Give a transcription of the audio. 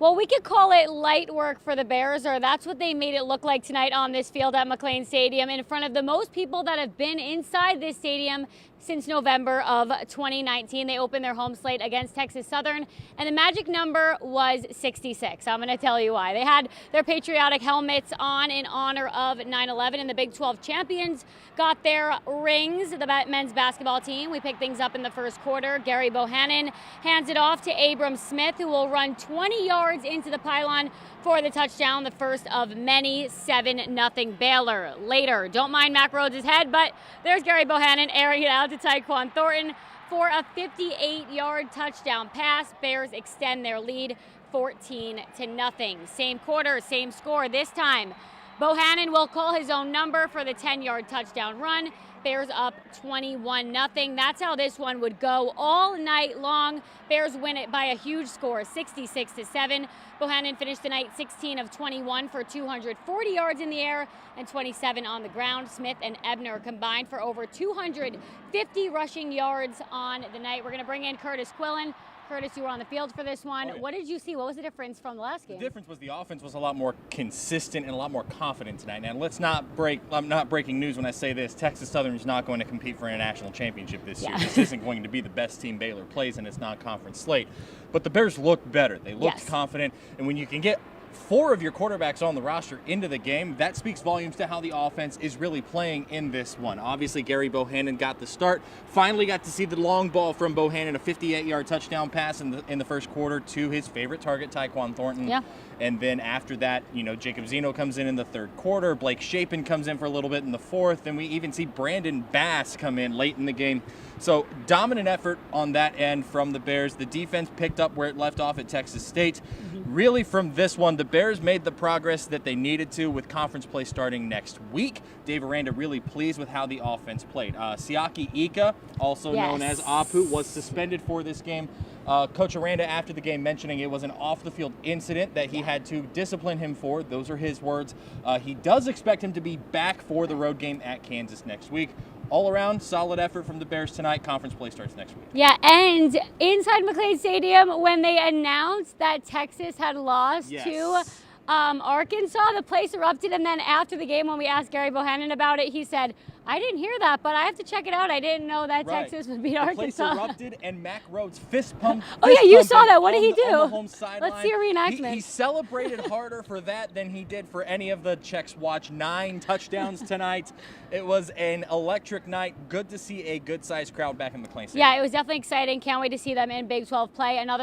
Well, we could call it light work for the Bears, or that's what they made it look like tonight on this field at McLean Stadium in front of the most people that have been inside this stadium since November of 2019. They opened their home slate against Texas Southern, and the magic number was 66. I'm going to tell you why. They had their patriotic helmets on in honor of 9/11, and the Big 12 champions got their rings. The men's basketball team, we picked things up in the first quarter. Gary Bohannon hands it off to Abram Smith, who will run 20 yards into the pylon for the touchdown, the first of many. 7-0 Baylor. Later, don't mind Mac Rhodes' head, but there's Gary Bohannon airing it out to Tyquan Thornton for a 58-yard touchdown pass. Bears extend their lead 14-0. Same quarter, same score. This time, Bohannon will call his own number for the 10-yard touchdown run. Bears up 21-0. That's how this one would go all night long. Bears win it by a huge score, 66-7. Bohannon finished the night 16 of 21 for 240 yards in the air and 27 on the ground. Smith and Ebner combined for over 250 rushing yards on the night. We're going to bring in Curtis Quillen. Curtis, you were on the field for this one. Oh, yeah. What did you see? What was the difference from the last game? The difference was the offense was a lot more consistent and a lot more confident tonight. Now, let's not break. I'm not breaking news when I say this. Texas Southern is not going to compete for a national championship this year. This isn't going to be the best team Baylor plays in its non-conference slate. But the Bears looked better. They looked confident. And when you can get 4 of your quarterbacks on the roster into the game, that speaks volumes to how the offense is really playing in this one. Obviously, Gary Bohannon got the start. Finally got to see the long ball from Bohannon, a 58-yard touchdown pass in the first quarter to his favorite target, Tyquan Thornton. Yeah. And then after that, Jacob Zeno comes in the third quarter. Blake Shapen comes in for a little bit in the fourth. And we even see Brandon Bass come in late in the game. So dominant effort on that end from the Bears. The defense picked up where it left off at Texas State. Really from this one, the Bears made the progress that they needed to with conference play starting next week. Dave Aranda really pleased with how the offense played. Siaki Ika, also known as Apu, was suspended for this game. Coach Aranda, after the game, mentioning it was an off-the-field incident that he had to discipline him for. Those are his words. He does expect him to be back for the road game at Kansas next week. All around, solid effort from the Bears tonight. Conference play starts next week. Yeah, and inside McLean Stadium, when they announced that Texas had lost to Arkansas, the place erupted. And then after the game, when we asked Gary Bohannon about it, he said, I didn't hear that, but I have to check it out. I didn't know that Texas would beat Arkansas. The place erupted, and Mac Rhodes fist pumped. Oh, yeah, you saw that. What did he do? On the home sideline. Let's see a reenactment. He celebrated harder for that than he did for any of the Czechs watch. 9 touchdowns tonight. It was an electric night. Good to see a good-sized crowd back in McLean Stadium. Yeah, it was definitely exciting. Can't wait to see them in Big 12 play. Another